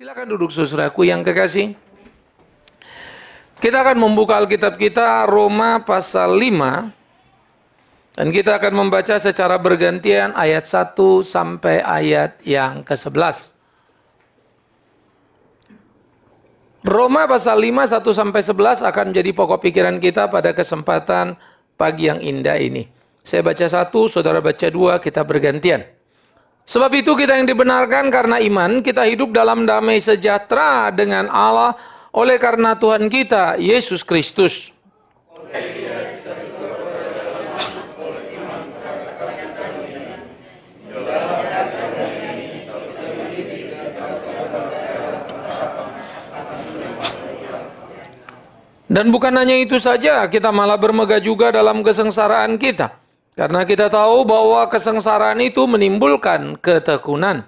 Silakan duduk saudaraku yang kekasih. Kita akan membuka Alkitab kita Roma pasal 5 dan kita akan membaca secara bergantian ayat 1 sampai ayat yang ke-11. Roma pasal 5 1 sampai 11 akan menjadi pokok pikiran kita pada kesempatan pagi yang indah ini. Saya baca 1, saudara baca 2, kita bergantian. Sebab itu kita yang dibenarkan karena iman, kita hidup dalam damai sejahtera dengan Allah oleh karena Tuhan kita, Yesus Kristus. Dan bukan hanya itu saja, kita malah bermegah juga dalam kesengsaraan kita. Karena kita tahu bahwa kesengsaraan itu menimbulkan ketekunan.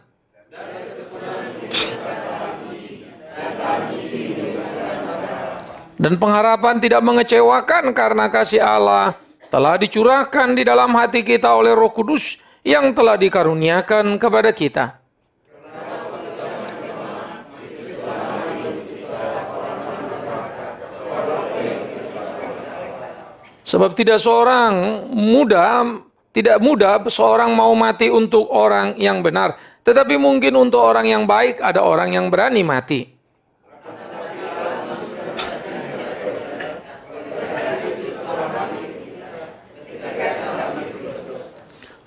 Dan pengharapan tidak mengecewakan karena kasih Allah telah dicurahkan di dalam hati kita oleh Roh Kudus yang telah dikaruniakan kepada kita. Sebab tidak mudah seorang mau mati untuk orang yang benar. Tetapi mungkin untuk orang yang baik ada orang yang berani mati.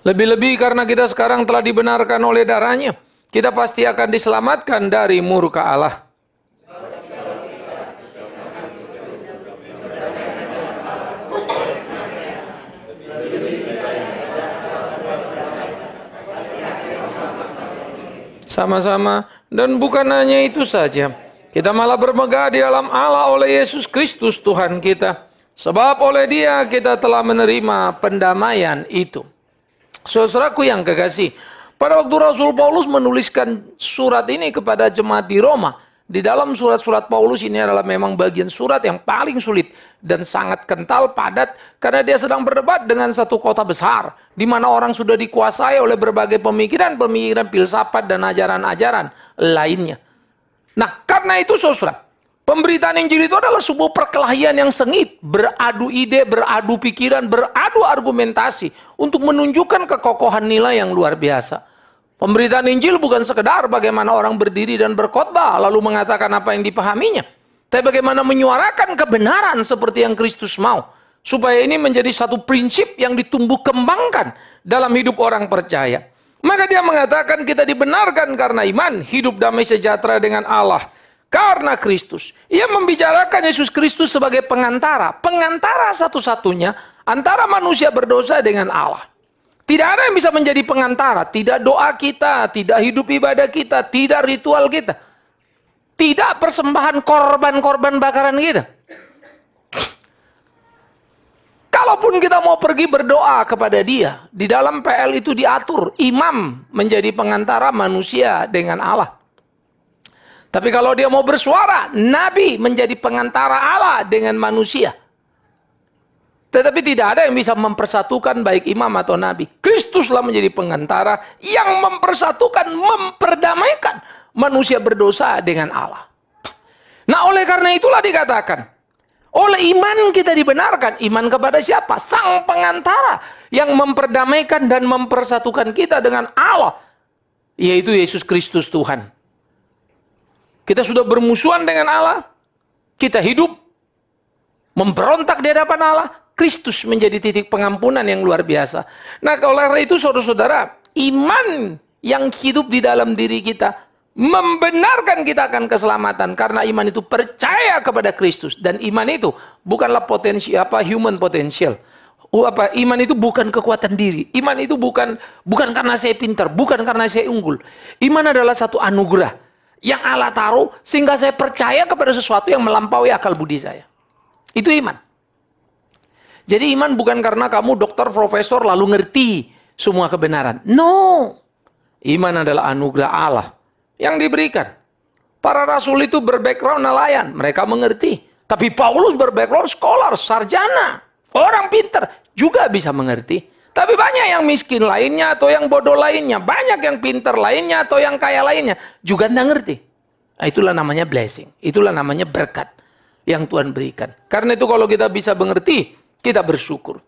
Lebih-lebih karena kita sekarang telah dibenarkan oleh darahnya, kita pasti akan diselamatkan dari murka Allah. Sama-sama, dan bukan hanya itu saja, kita malah bermegah di dalam Allah oleh Yesus Kristus Tuhan kita. Sebab oleh Dia kita telah menerima pendamaian itu. Saudaraku yang kekasih, pada waktu Rasul Paulus menuliskan surat ini kepada jemaat di Roma, di dalam surat-surat Paulus ini adalah memang bagian surat yang paling sulit dan sangat kental, padat, karena dia sedang berdebat dengan satu kota besar, di mana orang sudah dikuasai oleh berbagai pemikiran-pemikiran filsafat dan ajaran-ajaran lainnya. Nah, karena itu saudara, pemberitaan Injil itu adalah sebuah perkelahian yang sengit, beradu ide, beradu pikiran, beradu argumentasi, untuk menunjukkan kekokohan nilai yang luar biasa. Pemberitaan Injil bukan sekedar bagaimana orang berdiri dan berkhotbah lalu mengatakan apa yang dipahaminya, tapi bagaimana menyuarakan kebenaran seperti yang Kristus mau, supaya ini menjadi satu prinsip yang ditumbuh kembangkan dalam hidup orang percaya. Maka dia mengatakan kita dibenarkan karena iman, hidup damai sejahtera dengan Allah karena Kristus. Ia membicarakan Yesus Kristus sebagai pengantara satu-satunya antara manusia berdosa dengan Allah. Tidak ada yang bisa menjadi pengantara, tidak doa kita, tidak hidup ibadah kita, tidak ritual kita, tidak persembahan korban-korban bakaran kita. Kalaupun kita mau pergi berdoa kepada Dia, di dalam PL itu diatur, imam menjadi pengantara manusia dengan Allah. Tapi kalau dia mau bersuara, nabi menjadi pengantara Allah dengan manusia. Tetapi tidak ada yang bisa mempersatukan baik imam atau nabi. Kristuslah menjadi pengantara yang mempersatukan, memperdamaikan manusia berdosa dengan Allah. Nah, oleh karena itulah dikatakan, oleh iman kita dibenarkan. Iman kepada siapa? Sang pengantara yang memperdamaikan dan mempersatukan kita dengan Allah, yaitu Yesus Kristus Tuhan. Kita sudah bermusuhan dengan Allah, kita hidup memberontak di hadapan Allah. Kristus menjadi titik pengampunan yang luar biasa. Nah, oleh itu saudara-saudara, iman yang hidup di dalam diri kita membenarkan kita akan keselamatan, karena iman itu percaya kepada Kristus, dan iman itu bukanlah human potential. Iman itu bukan kekuatan diri. Iman itu bukan karena saya pintar, bukan karena saya unggul. Iman adalah satu anugerah yang Allah taruh sehingga saya percaya kepada sesuatu yang melampaui akal budi saya. Itu iman. Jadi iman bukan karena kamu dokter, profesor, lalu ngerti semua kebenaran. No. Iman adalah anugerah Allah yang diberikan. Para rasul itu berbackground nelayan, mereka mengerti. Tapi Paulus berbackground scholar, sarjana, orang pintar, juga bisa mengerti. Tapi banyak yang miskin lainnya atau yang bodoh lainnya. Banyak yang pintar lainnya atau yang kaya lainnya. Juga tidak ngerti. Itulah namanya blessing. Itulah namanya berkat yang Tuhan berikan. Karena itu kalau kita bisa mengerti, kita bersyukur.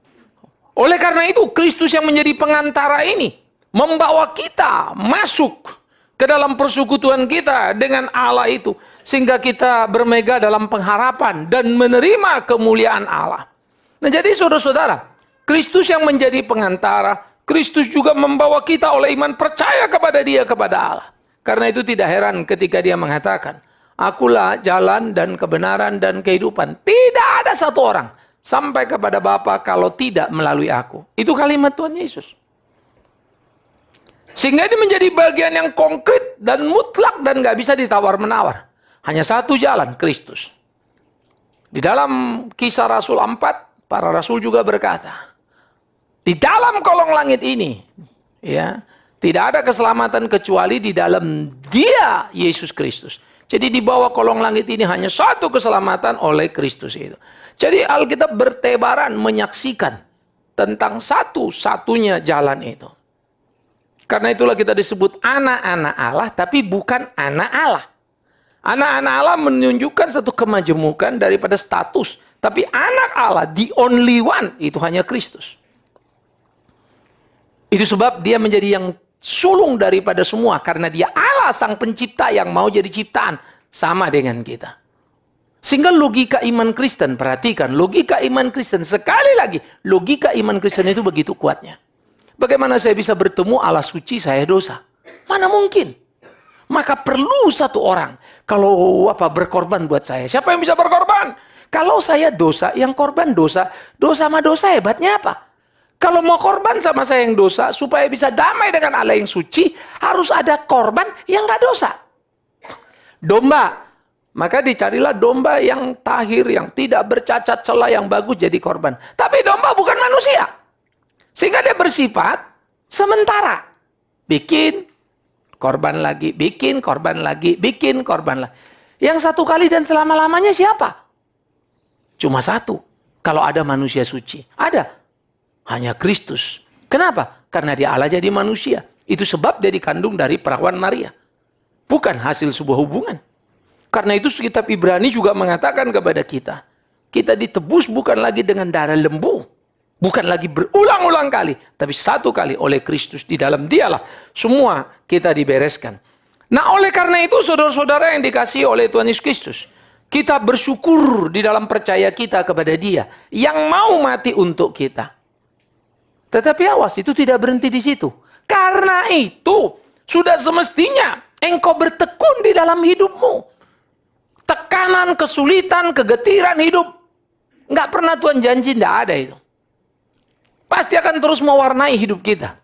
Oleh karena itu, Kristus yang menjadi pengantara ini membawa kita masuk ke dalam persekutuan kita dengan Allah itu. Sehingga kita bermegah dalam pengharapan dan menerima kemuliaan Allah. Nah jadi saudara-saudara, Kristus yang menjadi pengantara, Kristus juga membawa kita oleh iman percaya kepada Dia, kepada Allah. Karena itu tidak heran ketika Dia mengatakan, Akulah jalan dan kebenaran dan kehidupan. Tidak ada satu orang sampai kepada Bapa kalau tidak melalui aku. Itu kalimat Tuhan Yesus. Sehingga ini menjadi bagian yang konkret dan mutlak dan nggak bisa ditawar-menawar. Hanya satu jalan, Kristus. Di dalam Kisah Rasul 4, para rasul juga berkata, di dalam kolong langit ini, ya, tidak ada keselamatan kecuali di dalam Dia, Yesus Kristus. Jadi di bawah kolong langit ini hanya satu keselamatan oleh Kristus itu. Jadi Alkitab bertebaran menyaksikan tentang satu-satunya jalan itu. Karena itulah kita disebut anak-anak Allah, tapi bukan anak Allah. Anak-anak Allah menunjukkan satu kemajemukan daripada status. Tapi anak Allah, the only one, itu hanya Kristus. Itu sebab Dia menjadi yang sulung daripada semua. Karena Dia Allah sang pencipta yang mau jadi ciptaan. Sama dengan kita. Sehingga logika iman Kristen, perhatikan. Logika iman Kristen, sekali lagi. Logika iman Kristen itu begitu kuatnya. Bagaimana saya bisa bertemu Allah suci, saya dosa? Mana mungkin? Maka perlu satu orang. Kalau berkorban buat saya. Siapa yang bisa berkorban? Kalau saya dosa, yang korban dosa. Dosa sama dosa hebatnya apa? Kalau mau korban sama saya yang dosa, supaya bisa damai dengan Allah yang suci, harus ada korban yang nggak dosa. Domba. Maka dicarilah domba yang tahir, yang tidak bercacat celah, yang bagus jadi korban. Tapi domba bukan manusia. Sehingga dia bersifat sementara. Bikin korban lagi, bikin korban lagi, bikin korban lagi. Yang satu kali dan selama-lamanya siapa? Cuma satu. Kalau ada manusia suci. Ada. Hanya Kristus. Kenapa? Karena Dia Allah jadi manusia. Itu sebab Dia dikandung dari perawan Maria. Bukan hasil sebuah hubungan. Karena itu kitab Ibrani juga mengatakan kepada kita. Kita ditebus bukan lagi dengan darah lembu. Bukan lagi berulang-ulang kali. Tapi satu kali oleh Kristus. Di dalam Dialah semua kita dibereskan. Nah oleh karena itu saudara-saudara yang dikasihi oleh Tuhan Yesus Kristus. Kita bersyukur di dalam percaya kita kepada Dia. Yang mau mati untuk kita. Tetapi awas, itu tidak berhenti di situ. Karena itu, sudah semestinya engkau bertekun di dalam hidupmu. Tekanan, kesulitan, kegetiran hidup. Nggak pernah Tuhan janji, nggak ada itu. Pasti akan terus mewarnai hidup kita.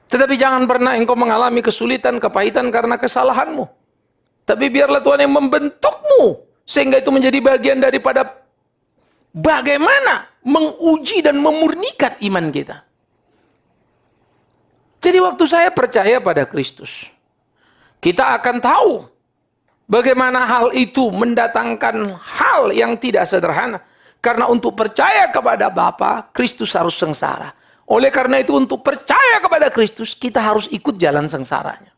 Tetapi jangan pernah engkau mengalami kesulitan, kepahitan karena kesalahanmu. Tapi biarlah Tuhan yang membentukmu. Sehingga itu menjadi bagian daripada bagaimana menguji dan memurnikan iman kita. Jadi waktu saya percaya pada Kristus, kita akan tahu bagaimana hal itu mendatangkan hal yang tidak sederhana. Karena untuk percaya kepada Bapa, Kristus harus sengsara. Oleh karena itu untuk percaya kepada Kristus, kita harus ikut jalan sengsaranya.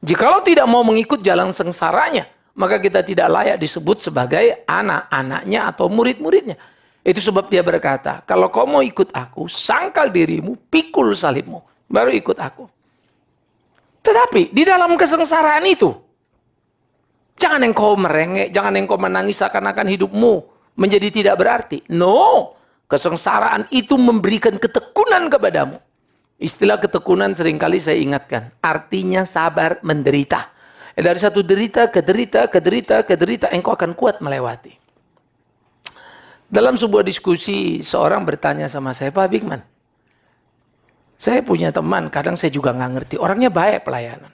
Jikalau tidak mau mengikut jalan sengsaranya, maka kita tidak layak disebut sebagai anak-anaknya atau murid-muridnya. Itu sebab Dia berkata, kalau kau mau ikut aku, sangkal dirimu, pikul salibmu, baru ikut aku. Tetapi di dalam kesengsaraan itu, jangan engkau merengek, jangan engkau menangis seakan-akan hidupmu menjadi tidak berarti. No, kesengsaraan itu memberikan ketekunan kepadamu. Istilah ketekunan seringkali saya ingatkan, artinya sabar menderita. Dari satu derita ke derita, ke derita, ke derita, engkau akan kuat melewati. Dalam sebuah diskusi, seorang bertanya sama saya, Pak Bigman, saya punya teman, kadang saya juga nggak ngerti, orangnya baik pelayanan.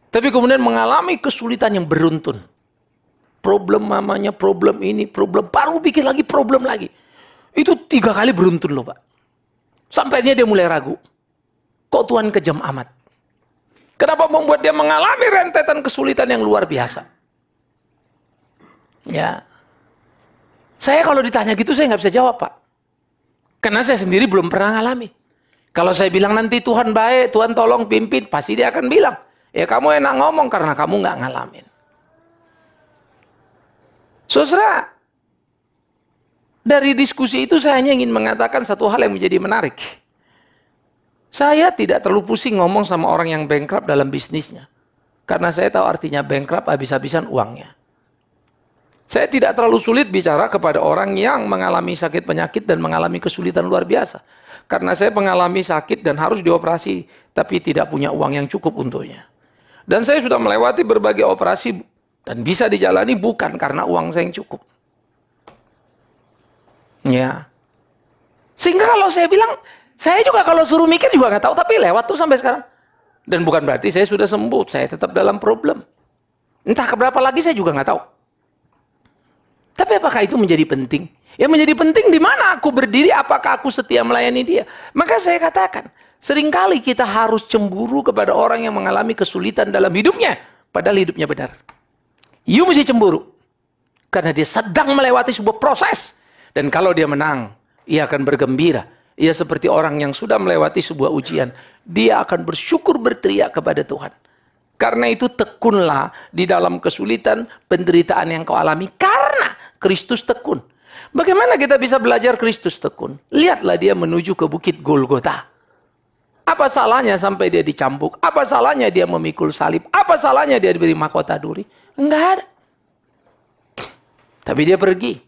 Tapi kemudian mengalami kesulitan yang beruntun. Problem mamanya, problem ini, problem, baru bikin lagi problem lagi. Itu 3 kali beruntun loh Pak. Sampainya dia mulai ragu. Kok Tuhan kejam amat? Kenapa membuat dia mengalami rentetan kesulitan yang luar biasa? Ya, saya kalau ditanya gitu saya nggak bisa jawab Pak. Karena saya sendiri belum pernah ngalami. Kalau saya bilang nanti Tuhan baik, Tuhan tolong pimpin, pasti dia akan bilang. Ya kamu enak ngomong karena kamu nggak ngalamin. Saudara, dari diskusi itu saya hanya ingin mengatakan satu hal yang menjadi menarik. Saya tidak terlalu pusing ngomong sama orang yang bankrupt dalam bisnisnya. Karena saya tahu artinya bankrupt habis-habisan uangnya. Saya tidak terlalu sulit bicara kepada orang yang mengalami sakit penyakit dan mengalami kesulitan luar biasa. Karena saya mengalami sakit dan harus dioperasi, tapi tidak punya uang yang cukup untuknya. Dan saya sudah melewati berbagai operasi dan bisa dijalani bukan karena uang saya yang cukup. Ya. Sehingga kalau saya bilang, saya juga kalau suruh mikir juga nggak tahu, tapi lewat tuh sampai sekarang. Dan bukan berarti saya sudah sembuh, saya tetap dalam problem. Entah keberapa lagi saya juga nggak tahu. Tapi apakah itu menjadi penting? Yang menjadi penting di mana aku berdiri, apakah aku setia melayani dia. Maka saya katakan, seringkali kita harus cemburu kepada orang yang mengalami kesulitan dalam hidupnya. Padahal hidupnya benar. You mesti cemburu. Karena dia sedang melewati sebuah proses. Dan kalau dia menang, ia akan bergembira. Ia seperti orang yang sudah melewati sebuah ujian. Dia akan bersyukur berteriak kepada Tuhan. Karena itu tekunlah di dalam kesulitan, penderitaan yang kau alami. Karena Kristus tekun. Bagaimana kita bisa belajar Kristus tekun? Lihatlah dia menuju ke bukit Golgota. Apa salahnya sampai dia dicambuk? Apa salahnya dia memikul salib? Apa salahnya dia diberi mahkota duri? Enggak ada. Tapi dia pergi.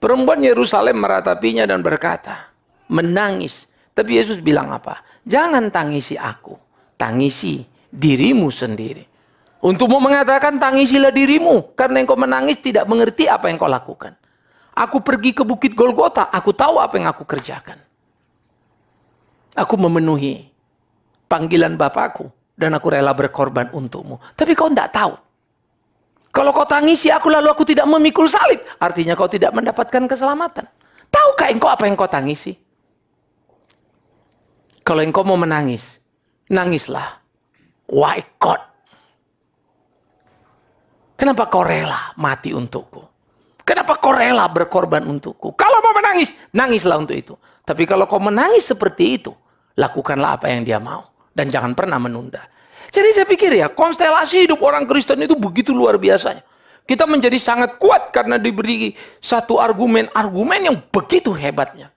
Perempuan Yerusalem meratapinya dan berkata, menangis. Tapi Yesus bilang apa? Jangan tangisi aku, tangisi dirimu sendiri. Untukmu mengatakan tangisilah dirimu, karena engkau menangis tidak mengerti apa yang kau lakukan. Aku pergi ke bukit Golgota, aku tahu apa yang aku kerjakan. Aku memenuhi panggilan Bapakku dan aku rela berkorban untukmu. Tapi kau tidak tahu. Kalau kau tangisi aku lalu aku tidak memikul salib, artinya kau tidak mendapatkan keselamatan. Tahukah engkau apa yang kau tangisi? Kalau engkau mau menangis, nangislah. Why God? Kenapa kau rela mati untukku? Kenapa kau rela berkorban untukku? Kalau mau menangis, nangislah untuk itu. Tapi kalau kau menangis seperti itu, lakukanlah apa yang dia mau. Dan jangan pernah menunda. Jadi saya pikir ya, konstelasi hidup orang Kristen itu begitu luar biasanya. Kita menjadi sangat kuat karena diberi satu argumen-argumen yang begitu hebatnya.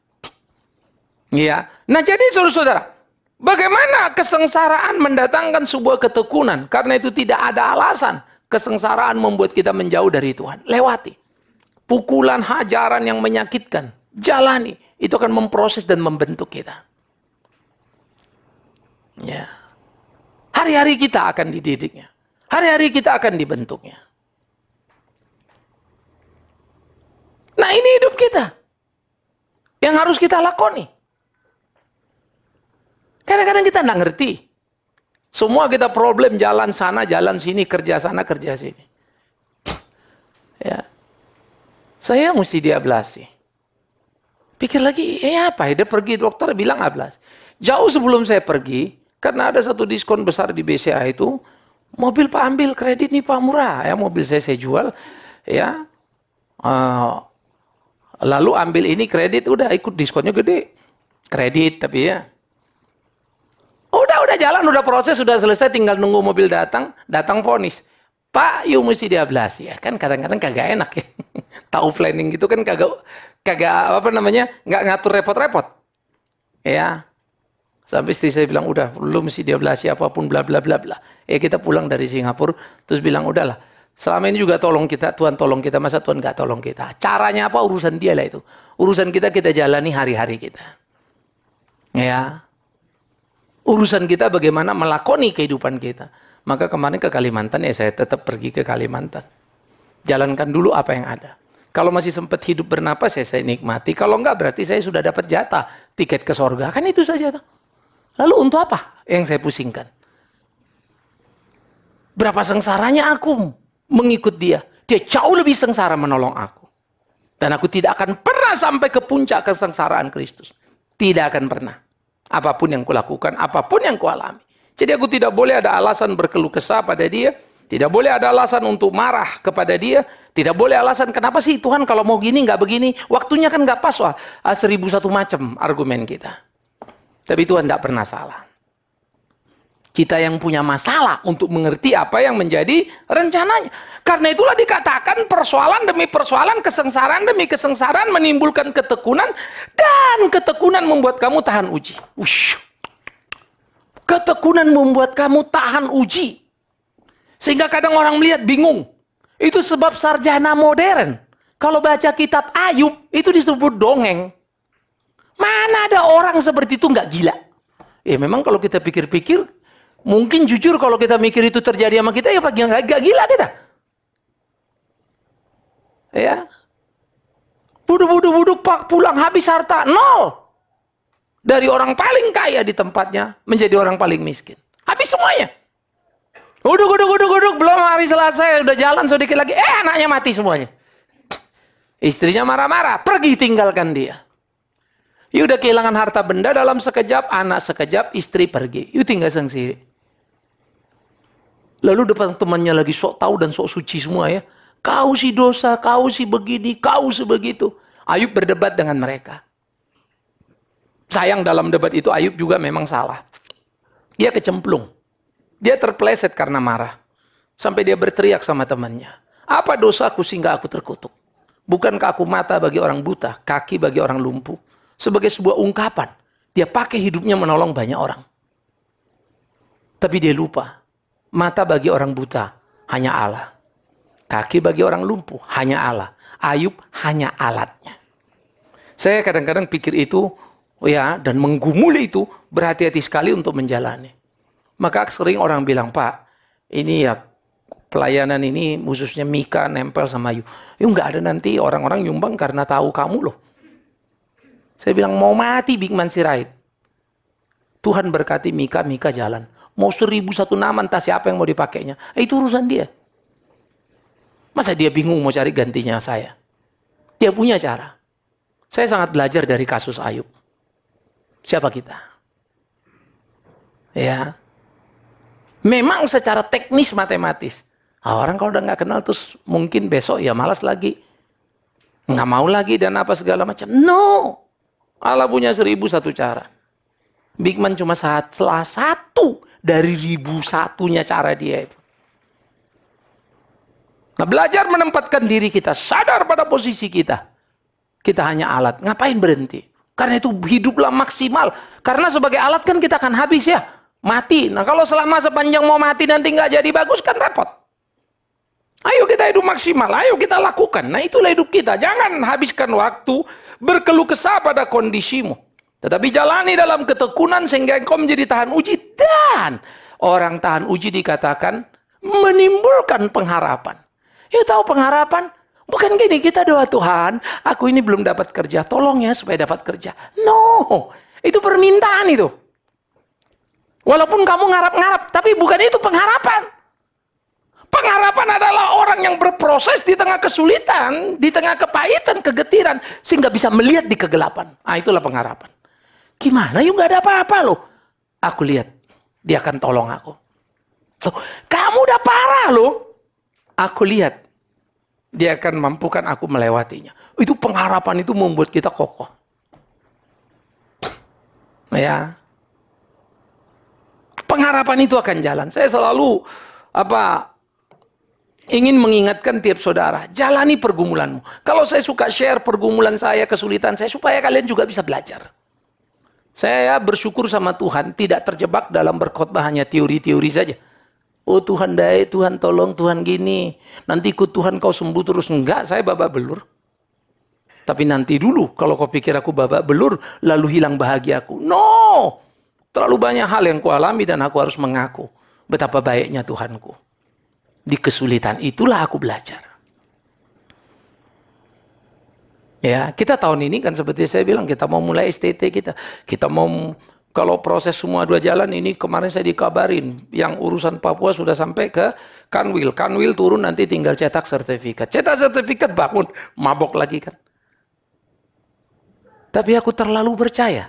Ya. Nah jadi saudara-saudara, bagaimana kesengsaraan mendatangkan sebuah ketekunan? Karena itu tidak ada alasan kesengsaraan membuat kita menjauh dari Tuhan. Lewati. Pukulan, hajaran yang menyakitkan. Jalani. Itu akan memproses dan membentuk kita. Ya. Hari-hari kita akan dididiknya. Hari-hari kita akan dibentuknya. Nah ini hidup kita. Yang harus kita lakoni. Kadang-kadang kita nggak ngerti. Semua kita problem jalan sana, jalan sini, kerja sana, kerja sini. Ya. Saya mesti diablasi. Pikir lagi, apa? Dia pergi dokter bilang ablasi. Jauh sebelum saya pergi, karena ada satu diskon besar di BCA itu, mobil Pak ambil kredit nih Pak murah. Ya, mobil saya jual. Ya. Lalu ambil ini kredit, udah ikut diskonnya gede. Kredit tapi ya. Udah jalan, udah proses, udah selesai, tinggal nunggu mobil datang vonis. Pak, you mesti diablasi. Ya kan kadang-kadang kagak enak ya. Tahu planning gitu kan kagak apa namanya, nggak ngatur repot-repot. Ya. Sampai istri saya bilang, udah, lu mesti diablasi apapun, bla bla bla bla. Kita pulang dari Singapura, terus bilang, udahlah. Selama ini juga tolong kita, Tuhan tolong kita, masa Tuhan nggak tolong kita? Caranya apa, urusan dia lah itu. Urusan kita jalani hari-hari kita. Ya. Urusan kita bagaimana melakoni kehidupan kita. Maka kemarin ke Kalimantan, ya saya tetap pergi ke Kalimantan. Jalankan dulu apa yang ada. Kalau masih sempat hidup bernapas, ya saya nikmati. Kalau enggak, berarti saya sudah dapat jatah tiket ke sorga. Kan itu saja. Lalu untuk apa yang saya pusingkan? Berapa sengsaranya aku mengikut dia. Dia jauh lebih sengsara menolong aku. Dan aku tidak akan pernah sampai ke puncak kesengsaraan Kristus. Tidak akan pernah. Apapun yang kulakukan, apapun yang kualami. Jadi aku tidak boleh ada alasan berkeluh kesah pada dia. Tidak boleh ada alasan untuk marah kepada dia. Tidak boleh alasan, kenapa sih Tuhan kalau mau gini nggak begini. Waktunya kan nggak pas, wah. 1001 macam argumen kita. Tapi Tuhan tidak pernah salah. Kita yang punya masalah untuk mengerti apa yang menjadi rencananya. Karena itulah dikatakan persoalan demi persoalan, kesengsaraan demi kesengsaraan menimbulkan ketekunan. Dan ketekunan membuat kamu tahan uji. Ush. Ketekunan membuat kamu tahan uji. Sehingga kadang orang melihat bingung. Itu sebab sarjana modern. Kalau baca kitab Ayub, itu disebut dongeng. Mana ada orang seperti itu nggak gila? Ya memang kalau kita pikir-pikir, mungkin jujur kalau kita mikir itu terjadi sama kita, ya nggak gila kita. Ya. Buduk pak pulang habis harta, nol. Dari orang paling kaya di tempatnya, menjadi orang paling miskin. Habis semuanya. Uduk, belum hari selesai, udah jalan sedikit lagi, anaknya mati semuanya. Istrinya marah-marah, pergi tinggalkan dia. You udah kehilangan harta benda dalam sekejap, anak sekejap, istri pergi. You tinggal sendiri. Lalu depan temannya lagi sok tahu dan sok suci semua ya. Kau si dosa, kau si begini, kau sebegitu. Ayub berdebat dengan mereka. Sayang dalam debat itu Ayub juga memang salah. Dia kecemplung. Dia terpeleset karena marah. Sampai dia berteriak sama temannya. Apa dosaku sehingga aku terkutuk? Bukankah aku mata bagi orang buta, kaki bagi orang lumpuh? Sebagai sebuah ungkapan, dia pakai hidupnya menolong banyak orang. Tapi dia lupa, mata bagi orang buta hanya Allah. Kaki bagi orang lumpuh hanya Allah. Ayub hanya alatnya. Saya kadang-kadang pikir itu, ya, dan menggumuli itu, berhati-hati sekali untuk menjalani. Maka sering orang bilang, Pak, ini ya, pelayanan ini khususnya Mika nempel sama Ayu. Yuk nggak ada nanti orang-orang nyumbang karena tahu kamu loh. Saya bilang mau mati Bigman Sirait. Tuhan berkati Mika, Mika jalan. Mau 1001 nama entah siapa yang mau dipakainya. Itu urusan dia. Masa dia bingung mau cari gantinya saya? Dia punya cara. Saya sangat belajar dari kasus Ayub. Siapa kita? Ya. Memang secara teknis matematis. Orang kalau udah nggak kenal terus mungkin besok ya malas lagi. Nggak mau lagi dan apa segala macam. No. Allah punya 1001 cara. Bigman cuma salah satu dari 1001-nya cara dia itu. Nah, belajar menempatkan diri kita, sadar pada posisi kita. Kita hanya alat. Ngapain berhenti? Karena itu hiduplah maksimal. Karena sebagai alat kan kita akan habis ya. Mati. Nah kalau selama sepanjang mau mati nanti nggak jadi bagus kan repot. Ayo kita hidup maksimal, ayo kita lakukan. Nah itulah hidup kita. Jangan habiskan waktu berkeluh kesah pada kondisimu. Tetapi jalani dalam ketekunan sehingga engkau menjadi tahan uji. Dan orang tahan uji dikatakan menimbulkan pengharapan. Ya tahu pengharapan? Bukan gini, kita doa Tuhan, aku ini belum dapat kerja, tolong ya supaya dapat kerja. No, itu permintaan itu. Walaupun kamu ngarap-ngarap, tapi bukan itu pengharapan. Pengharapan adalah orang yang berproses di tengah kesulitan, di tengah kepahitan, kegetiran, sehingga bisa melihat di kegelapan. Ah, itulah pengharapan. Gimana? Yuk nggak ada apa-apa loh. Aku lihat, dia akan tolong aku. Loh, kamu udah parah loh. Aku lihat, dia akan mampukan aku melewatinya. Itu pengharapan itu membuat kita kokoh. Ya. Pengharapan itu akan jalan. Saya selalu ingin mengingatkan tiap saudara, jalani pergumulanmu. Kalau saya suka share pergumulan saya, kesulitan saya, supaya kalian juga bisa belajar. Saya bersyukur sama Tuhan, tidak terjebak dalam berkhotbah hanya teori-teori saja. Oh Tuhan baik, Tuhan tolong, Tuhan gini. Nanti ikut Tuhan kau sembuh terus. Enggak, saya babak belur. Tapi nanti dulu, kalau kau pikir aku babak belur, lalu hilang bahagiaku. No! Terlalu banyak hal yang kualami dan aku harus mengaku betapa baiknya Tuhanku. Di kesulitan itulah aku belajar. Ya, kita tahun ini kan seperti saya bilang, kita mau mulai STT kita. Kita mau, kalau proses semua dua jalan ini, kemarin saya dikabarin, yang urusan Papua sudah sampai ke Kanwil. Kanwil turun nanti tinggal cetak sertifikat. Cetak sertifikat bangun, mabok lagi kan. Tapi aku terlalu percaya.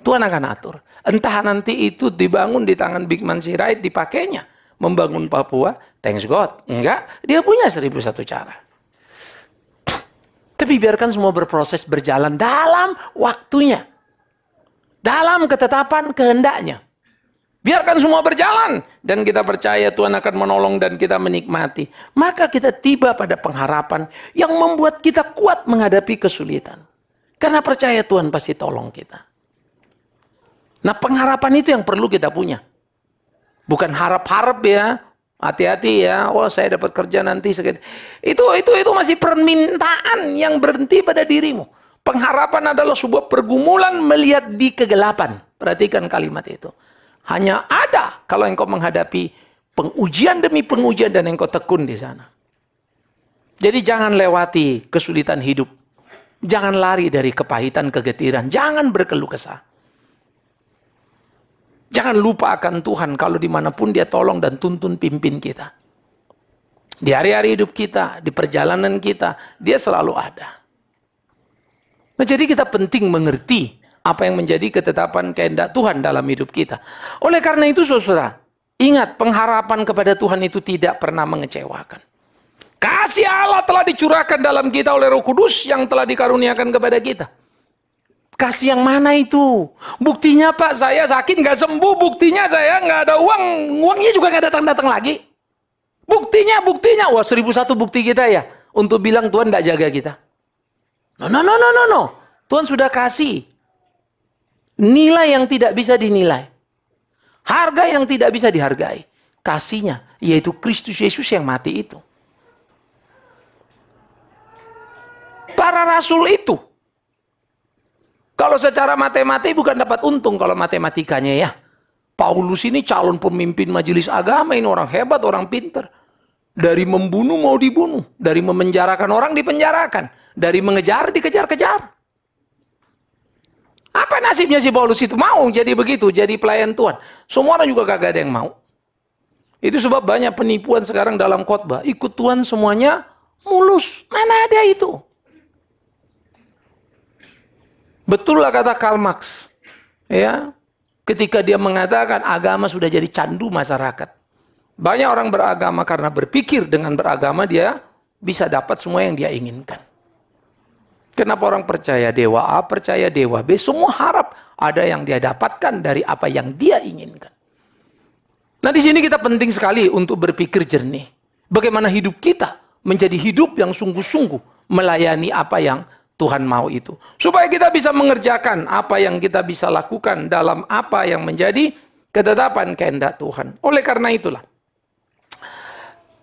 Tuhan akan atur. Entah nanti itu dibangun di tangan Bigman Sirait, dipakainya. Membangun Papua, thanks God. Enggak, dia punya 1001 cara. Tapi biarkan semua berproses berjalan dalam waktunya. Dalam ketetapan kehendaknya. Biarkan semua berjalan. Dan kita percaya Tuhan akan menolong dan kita menikmati. Maka kita tiba pada pengharapan yang membuat kita kuat menghadapi kesulitan. Karena percaya Tuhan pasti tolong kita. Nah, pengharapan itu yang perlu kita punya. Bukan harap-harap ya. Hati-hati ya. Oh, saya dapat kerja nanti. Itu masih permintaan yang berhenti pada dirimu. Pengharapan adalah sebuah pergumulan melihat di kegelapan. Perhatikan kalimat itu. Hanya ada kalau engkau menghadapi pengujian demi pengujian dan engkau tekun di sana. Jadi jangan lewati kesulitan hidup. Jangan lari dari kepahitan, kegetiran. Jangan berkeluh kesah. Jangan lupa akan Tuhan kalau dimanapun Dia tolong dan tuntun pimpin kita. Di hari-hari hidup kita, di perjalanan kita, Dia selalu ada. Nah, jadi kita penting mengerti apa yang menjadi ketetapan kehendak Tuhan dalam hidup kita. Oleh karena itu, saudara, ingat pengharapan kepada Tuhan itu tidak pernah mengecewakan. Kasih Allah telah dicurahkan dalam kita oleh Roh Kudus yang telah dikaruniakan kepada kita. Kasih yang mana itu? Buktinya Pak, saya sakit nggak sembuh. Buktinya saya nggak ada uang. Uangnya juga nggak datang-datang lagi. Buktinya. Wah, 1001 bukti kita ya. Untuk bilang Tuhan nggak jaga kita. No. Tuhan sudah kasih. Nilai yang tidak bisa dinilai. Harga yang tidak bisa dihargai. Kasihnya, yaitu Kristus Yesus yang mati itu. Para rasul itu, kalau secara matematik bukan dapat untung kalau matematikanya ya. Paulus ini calon pemimpin majelis agama, ini orang hebat, orang pinter. Dari membunuh mau dibunuh. Dari memenjarakan orang dipenjarakan. Dari mengejar dikejar-kejar. Apa nasibnya si Paulus itu? Mau jadi begitu, jadi pelayan Tuhan. Semua orang juga kagak ada yang mau. Itu sebab banyak penipuan sekarang dalam khotbah. Ikut Tuhan semuanya mulus. Mana ada itu? Betul lah kata Karl Marx. Ya, ketika dia mengatakan agama sudah jadi candu masyarakat. Banyak orang beragama karena berpikir dengan beragama dia bisa dapat semua yang dia inginkan. Kenapa orang percaya dewa A, percaya dewa B, semua harap ada yang dia dapatkan dari apa yang dia inginkan. Nah, di sini kita penting sekali untuk berpikir jernih. Bagaimana hidup kita menjadi hidup yang sungguh-sungguh melayani apa yang Tuhan mau itu. Supaya kita bisa mengerjakan apa yang kita bisa lakukan dalam apa yang menjadi ketetapan kehendak Tuhan. Oleh karena itulah,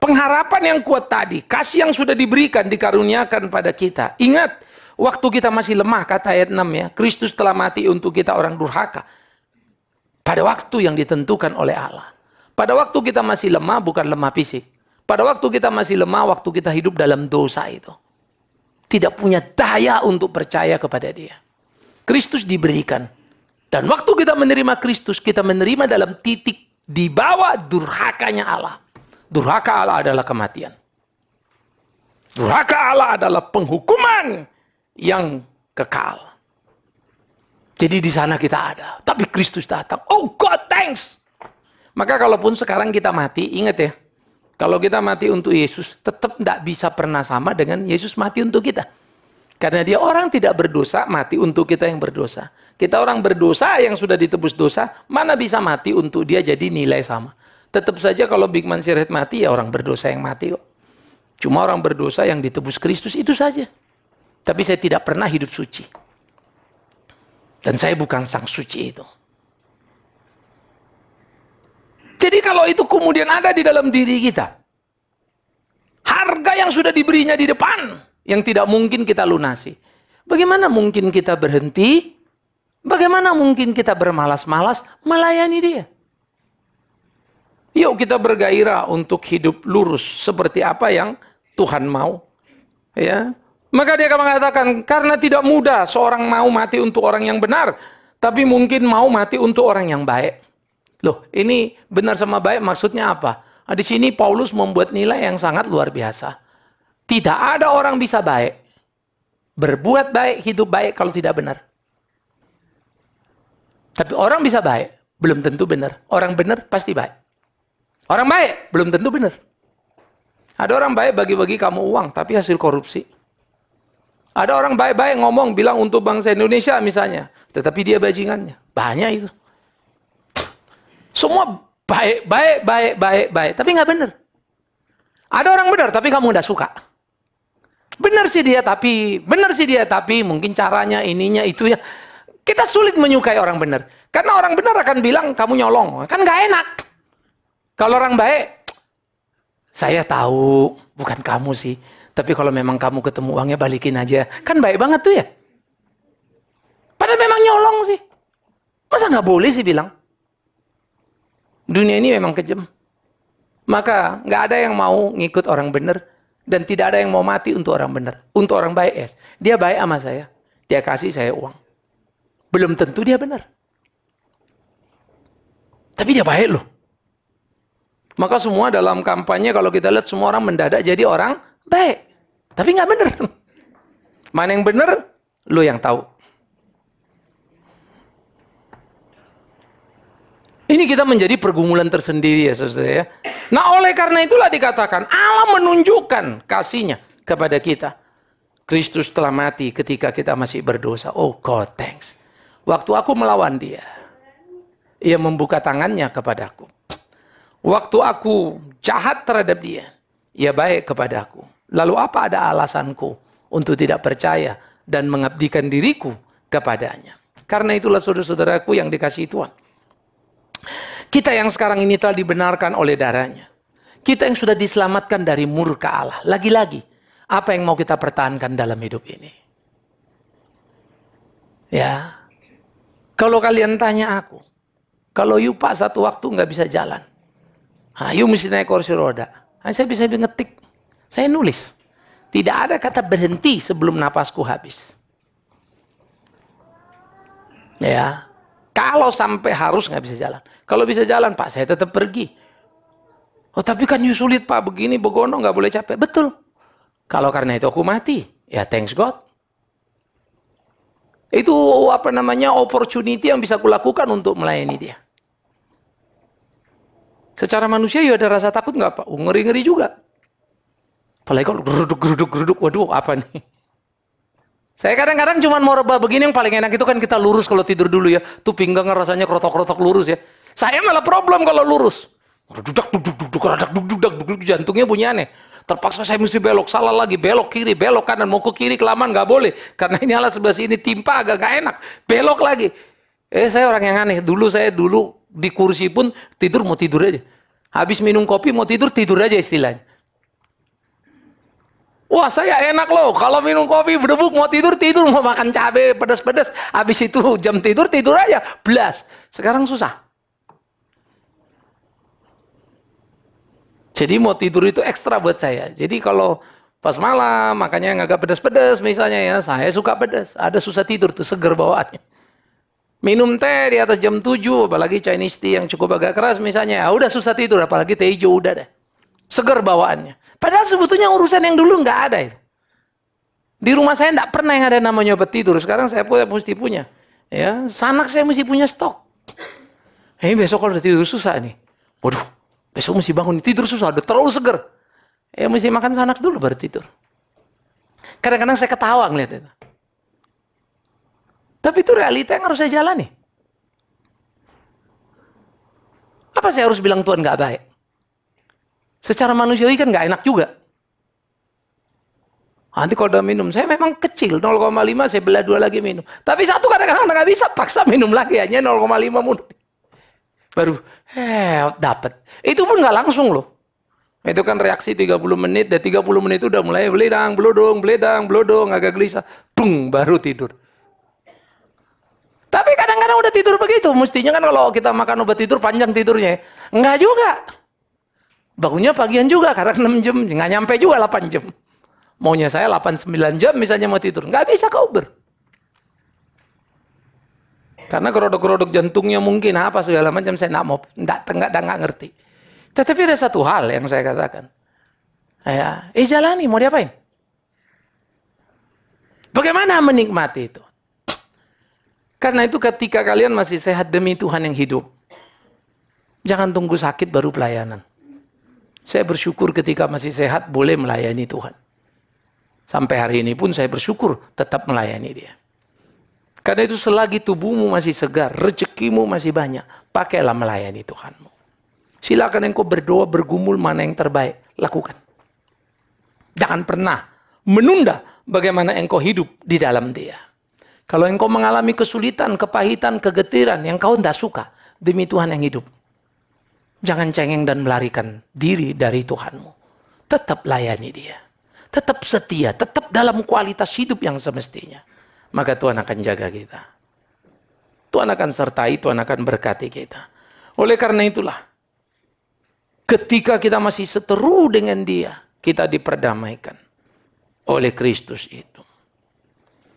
pengharapan yang kuat tadi, kasih yang sudah diberikan, dikaruniakan pada kita. Ingat, waktu kita masih lemah, kata ayat 6 ya, Kristus telah mati untuk kita orang durhaka. Pada waktu yang ditentukan oleh Allah. Pada waktu kita masih lemah, bukan lemah fisik. Pada waktu kita masih lemah, waktu kita hidup dalam dosa itu. Tidak punya daya untuk percaya kepada Dia. Kristus diberikan. Dan waktu kita menerima Kristus, kita menerima dalam titik di bawah durhakanya Allah. Durhaka Allah adalah kematian. Durhaka Allah adalah penghukuman yang kekal. Jadi di sana kita ada. Tapi Kristus datang. Oh God, thanks. Maka kalaupun sekarang kita mati, ingat ya. Kalau kita mati untuk Yesus, tetap tidak bisa pernah sama dengan Yesus mati untuk kita. Karena Dia orang tidak berdosa, mati untuk kita yang berdosa. Kita orang berdosa yang sudah ditebus dosa, mana bisa mati untuk Dia jadi nilai sama. Tetap saja kalau Big Man Sirait mati, ya orang berdosa yang mati kok. Cuma orang berdosa yang ditebus Kristus, itu saja. Tapi saya tidak pernah hidup suci. Dan saya bukan sang suci itu. Jadi kalau itu kemudian ada di dalam diri kita, harga yang sudah diberinya di depan, yang tidak mungkin kita lunasi. Bagaimana mungkin kita berhenti? Bagaimana mungkin kita bermalas-malas melayani Dia? Yuk kita bergairah untuk hidup lurus seperti apa yang Tuhan mau. Ya. Maka Dia akan mengatakan, karena tidak mudah seorang mau mati untuk orang yang benar, tapi mungkin mau mati untuk orang yang baik. Loh, ini benar sama baik maksudnya apa? Nah, di sini Paulus membuat nilai yang sangat luar biasa. Tidak ada orang bisa baik, berbuat baik, hidup baik kalau tidak benar. Tapi orang bisa baik, belum tentu benar. Orang benar pasti baik. Orang baik belum tentu benar. Ada orang baik bagi-bagi kamu uang, tapi hasil korupsi. Ada orang baik-baik ngomong, bilang untuk bangsa Indonesia misalnya, tetapi dia bajingannya. Banyak itu. Semua baik, baik. Tapi nggak benar. Ada orang benar, tapi kamu nggak suka. Benar sih dia, tapi mungkin caranya, ininya, itu ya. Kita sulit menyukai orang benar. Karena orang benar akan bilang, kamu nyolong. Kan nggak enak. Kalau orang baik, saya tahu, bukan kamu sih. Tapi kalau memang kamu ketemu uangnya, balikin aja. Kan baik banget tuh ya. Padahal memang nyolong sih. Masa nggak boleh sih bilang? Dunia ini memang kejam. Maka nggak ada yang mau ngikut orang benar. Dan tidak ada yang mau mati untuk orang benar. Untuk orang baik, yes. Dia baik sama saya. Dia kasih saya uang. Belum tentu dia benar. Tapi dia baik loh. Maka semua dalam kampanye kalau kita lihat semua orang mendadak jadi orang baik. Tapi nggak benar. Mana yang benar? Lo yang tahu. Ini kita menjadi pergumulan tersendiri ya saudara ya. Nah oleh karena itulah dikatakan Allah menunjukkan kasih-Nya kepada kita. Kristus telah mati ketika kita masih berdosa. Oh God thanks. Waktu aku melawan dia, ia membuka tangannya kepadaku. Waktu aku jahat terhadap dia, ia baik kepadaku. Lalu apa ada alasanku untuk tidak percaya dan mengabdikan diriku kepadanya? Karena itulah saudara-saudaraku yang dikasihi Tuhan. Kita yang sekarang ini telah dibenarkan oleh darahnya. Kita yang sudah diselamatkan dari murka Allah. Lagi-lagi, apa yang mau kita pertahankan dalam hidup ini? Ya, kalau kalian tanya aku, kalau you pak satu waktu nggak bisa jalan, you mesti naik kursi roda. Saya bisa ngetik, saya nulis. Tidak ada kata berhenti sebelum napasku habis. Ya. Kalau sampai harus nggak bisa jalan. Kalau bisa jalan, Pak, saya tetap pergi. Oh, tapi kan you sulit, Pak. Begini, begono, nggak boleh capek. Betul. Kalau karena itu aku mati, ya thanks God. Itu apa namanya opportunity yang bisa kulakukan untuk melayani dia. Secara manusia, ya ada rasa takut nggak, Pak? Ngeri-ngeri juga. Apalagi kalau geruduk, waduh, apa nih? Saya kadang-kadang cuma mau rebah begini, yang paling enak itu kan kita lurus kalau tidur dulu ya. Tuh pinggang rasanya krotok-krotok lurus ya. Saya malah problem kalau lurus. Duduk, jantungnya bunyi aneh. Terpaksa saya mesti belok, salah lagi, belok kiri, belok kanan, mau ke kiri kelamaan nggak boleh. Karena ini alat sebelah sini timpa agak nggak enak. Belok lagi. Saya orang yang aneh. Saya dulu di kursi pun tidur mau tidur aja. Habis minum kopi mau tidur aja istilahnya. Wah saya enak loh, kalau minum kopi berdebuk mau tidur, mau makan cabai pedas-pedas, habis itu jam tidur aja, blas. Sekarang susah. Jadi mau tidur itu ekstra buat saya. Jadi kalau pas malam makanya yang agak pedas-pedas misalnya ya, saya suka pedas. Ada susah tidur tuh, seger bawaannya. Minum teh di atas jam 7, apalagi Chinese tea yang cukup agak keras misalnya, ya udah susah tidur, apalagi teh hijau udah deh. Seger bawaannya. Padahal sebetulnya urusan yang dulu nggak ada itu. Di rumah saya nggak pernah yang ada namanya obat tidur. Sekarang saya mesti punya. Ya, sanak saya mesti punya stok. Besok kalau udah tidur susah nih. Waduh, besok mesti bangun tidur susah, udah terlalu seger. Mesti makan sanak dulu baru tidur. Kadang-kadang saya ketawa ngeliat itu. Tapi itu realita yang harus saya jalani. Apa saya harus bilang Tuhan nggak baik? Secara manusiawi kan nggak enak juga. Nanti kalau udah minum, saya memang kecil, 0,5 saya belah 2 lagi minum. Tapi satu kadang-kadang nggak bisa, paksa minum lagi, hanya 0,5 mulu. Baru, dapat. Itu pun nggak langsung loh. Itu kan reaksi 30 menit, dan 30 menit itu udah mulai beledang, blodong, agak gelisah. Bung, baru tidur. Tapi kadang-kadang udah tidur begitu. Mestinya kan kalau kita makan obat tidur, panjang tidurnya. Enggak juga. Bangunnya pagian juga, karena 6 jam, nggak nyampe juga 8 jam. Maunya saya 8-9 jam misalnya mau tidur. Nggak bisa ke Uber. Karena gerodok-gerodok jantungnya mungkin apa segala macam, saya nggak ngerti. Tetapi ada satu hal yang saya katakan. Jalani, mau diapain? Bagaimana menikmati itu? Karena itu ketika kalian masih sehat demi Tuhan yang hidup, jangan tunggu sakit baru pelayanan. Saya bersyukur ketika masih sehat boleh melayani Tuhan. Sampai hari ini pun saya bersyukur tetap melayani dia. Karena itu selagi tubuhmu masih segar, rezekimu masih banyak, pakailah melayani Tuhanmu. Silakan engkau berdoa, bergumul mana yang terbaik, lakukan. Jangan pernah menunda bagaimana engkau hidup di dalam Dia. Kalau engkau mengalami kesulitan, kepahitan, kegetiran yang kau tidak suka, demi Tuhan yang hidup, jangan cengeng dan melarikan diri dari Tuhanmu. Tetap layani Dia. Tetap setia, tetap dalam kualitas hidup yang semestinya. Maka Tuhan akan jaga kita. Tuhan akan sertai, Tuhan akan berkati kita. Oleh karena itulah, ketika kita masih seteru dengan Dia, kita diperdamaikan oleh Kristus itu.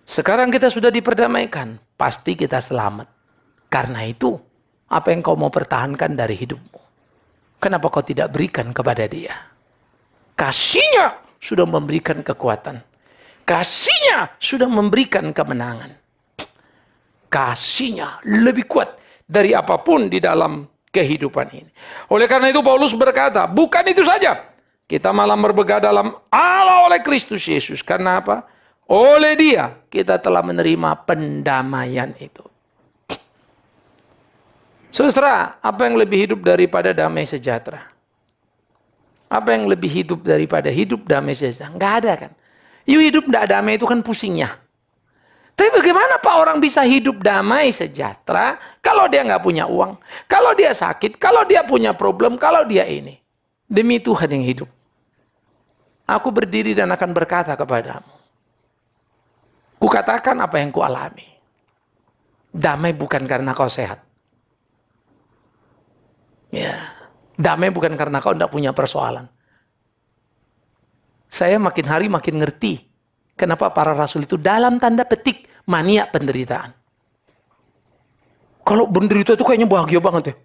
Sekarang kita sudah diperdamaikan, pasti kita selamat. Karena itu, apa yang kau mau pertahankan dari hidupmu? Kenapa kau tidak berikan kepada Dia? Kasih-Nya sudah memberikan kekuatan. Kasih-Nya sudah memberikan kemenangan. Kasih-Nya lebih kuat dari apapun di dalam kehidupan ini. Oleh karena itu Paulus berkata, bukan itu saja. Kita malah bermegah dalam Allah oleh Kristus Yesus. Karena apa? Oleh Dia kita telah menerima pendamaian itu. Saudara, apa yang lebih hidup daripada damai sejahtera? Apa yang lebih hidup daripada hidup damai sejahtera? Nggak ada kan? Yuk hidup tidak damai itu kan pusingnya. Tapi bagaimana Pak orang bisa hidup damai sejahtera kalau dia nggak punya uang, kalau dia sakit, kalau dia punya problem, kalau dia ini. Demi Tuhan yang hidup. Aku berdiri dan akan berkata kepadamu. Kukatakan apa yang kualami. Damai bukan karena kau sehat. Ya, damai bukan karena kau tidak punya persoalan. Saya makin hari makin ngerti kenapa para rasul itu dalam tanda petik maniak penderitaan. Kalau menderita itu kayaknya bahagia banget ya.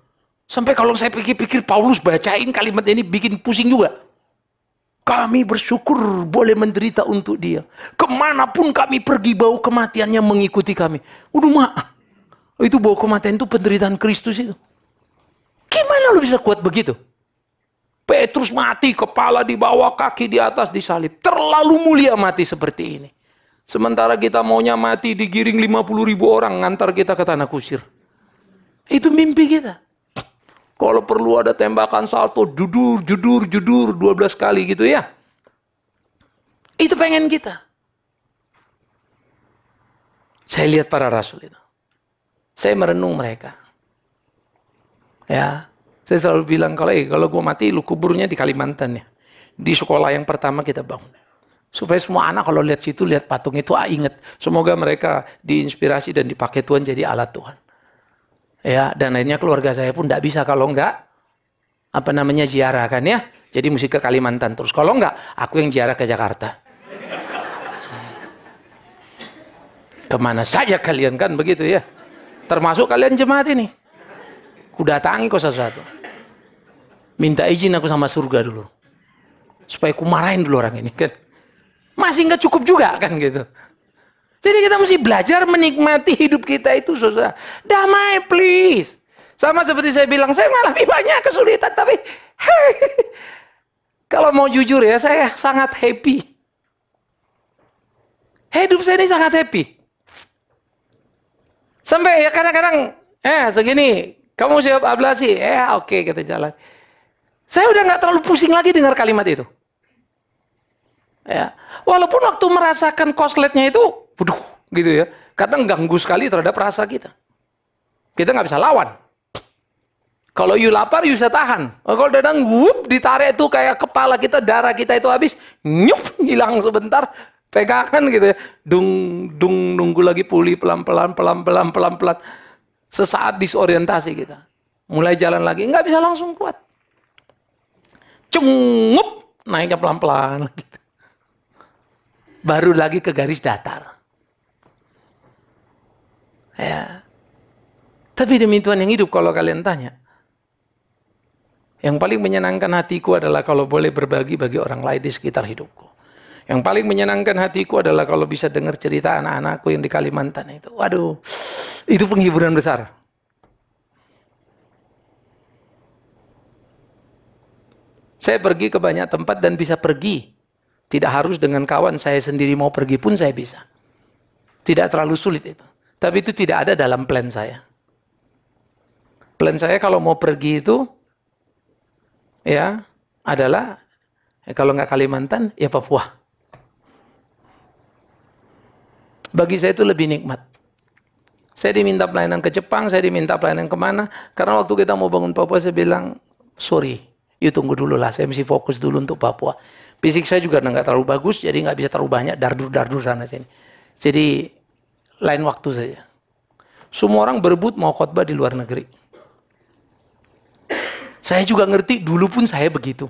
Sampai kalau saya pikir-pikir Paulus bacain kalimat ini bikin pusing juga. Kami bersyukur boleh menderita untuk Dia. Kemanapun kami pergi bau kematiannya mengikuti kami. Udah mak, itu bau kematian itu penderitaan Kristus itu. Gimana lu bisa kuat begitu? Petrus mati, kepala di bawah, kaki di atas disalib. Terlalu mulia mati seperti ini. Sementara kita maunya mati digiring 50.000 orang ngantar kita ke tanah kusir. Itu mimpi kita. Kalau perlu ada tembakan salto, judur 12 kali gitu ya. Itu pengen kita. Saya lihat para rasul itu. Saya merenung mereka. Ya, saya selalu bilang kalau gue mati, lu kuburnya di Kalimantan ya. Di sekolah yang pertama kita bangun. Supaya semua anak kalau lihat situ, lihat patung itu, ingat. Semoga mereka diinspirasi dan dipakai Tuhan jadi alat Tuhan. Ya, dan akhirnya keluarga saya pun tidak bisa kalau enggak, ziarah kan ya. Jadi mesti ke Kalimantan terus. Kalau enggak, aku yang ziarah ke Jakarta. Kemana saja kalian kan begitu ya. Termasuk kalian jemaat ini. Kudatangi kok satu-satu. Minta izin aku sama surga dulu. Supaya ku marahin dulu orang ini kan. Masih nggak cukup juga kan gitu. Jadi kita mesti belajar menikmati hidup kita itu saudara. Damai please. Sama seperti saya bilang, saya malah banyak kesulitan. Tapi kalau mau jujur ya, saya sangat happy. Hidup saya ini sangat happy. Sampai ya kadang-kadang, segini. Kamu siap ablasi? Oke, kita jalan. Saya udah nggak terlalu pusing lagi dengar kalimat itu. Ya, walaupun waktu merasakan kosletnya itu, gitu ya. Kadang ganggu sekali terhadap rasa kita. Kita nggak bisa lawan. Kalau you lapar, you bisa tahan. Kalau dadang, ditarik itu kayak kepala kita, darah kita itu habis, hilang sebentar, pegangan gitu ya. Nunggu lagi pulih pelan-pelan. Sesaat disorientasi kita. Mulai jalan lagi, nggak bisa langsung kuat. Cungup, naiknya pelan-pelan. Gitu. Baru lagi ke garis datar. Ya. Tapi demi Tuhan yang hidup kalau kalian tanya. Yang paling menyenangkan hatiku adalah kalau boleh berbagi bagi orang lain di sekitar hidupku. Yang paling menyenangkan hatiku adalah kalau bisa dengar cerita anak-anakku yang di Kalimantan itu. Waduh, itu penghiburan besar. Saya pergi ke banyak tempat dan bisa pergi. Tidak harus dengan kawan, saya sendiri mau pergi pun saya bisa. Tidak terlalu sulit itu. Tapi itu tidak ada dalam plan saya. Plan saya kalau mau pergi itu, ya, adalah, kalau nggak Kalimantan, ya Papua. Bagi saya itu lebih nikmat. Saya diminta pelayanan ke Jepang, saya diminta pelayanan kemana. Karena waktu kita mau bangun Papua, saya bilang, sorry, you tunggu dulu lah, saya mesti fokus dulu untuk Papua. Fisik saya juga nggak terlalu bagus, jadi nggak bisa terlalu banyak dardur-dardur sana sini. Jadi lain waktu saja. Semua orang berebut mau khotbah di luar negeri. Saya juga ngerti, dulu pun saya begitu.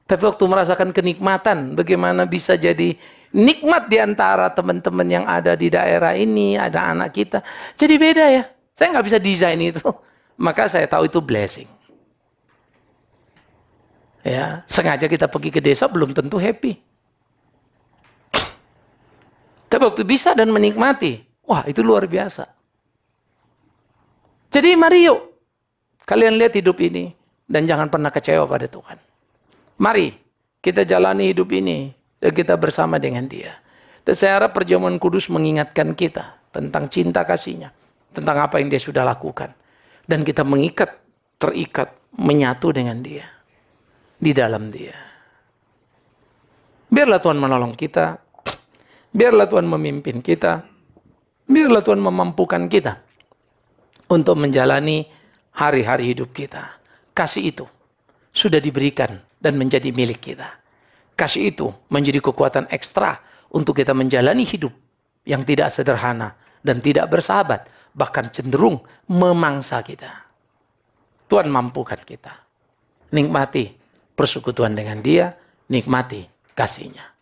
Tapi waktu merasakan kenikmatan, bagaimana bisa jadi nikmat di antara teman-teman yang ada di daerah ini, ada anak kita. Jadi beda ya. Saya nggak bisa desain itu. Maka saya tahu itu blessing. Ya, sengaja kita pergi ke desa belum tentu happy. Tapi waktu bisa dan menikmati, wah itu luar biasa. Jadi mari yuk, kalian lihat hidup ini dan jangan pernah kecewa pada Tuhan. Mari kita jalani hidup ini dan kita bersama dengan Dia. Dan saya harap perjamuan kudus mengingatkan kita tentang cinta kasih-Nya, tentang apa yang Dia sudah lakukan. Dan kita mengikat, terikat, menyatu dengan Dia. Di dalam Dia. Biarlah Tuhan menolong kita. Biarlah Tuhan memimpin kita. Biarlah Tuhan memampukan kita untuk menjalani hari-hari hidup kita. Kasih itu sudah diberikan dan menjadi milik kita. Kasih itu menjadi kekuatan ekstra untuk kita menjalani hidup yang tidak sederhana dan tidak bersahabat, bahkan cenderung memangsa kita. Tuhan mampukan kita. Nikmati persekutuan dengan Dia, nikmati kasih-Nya.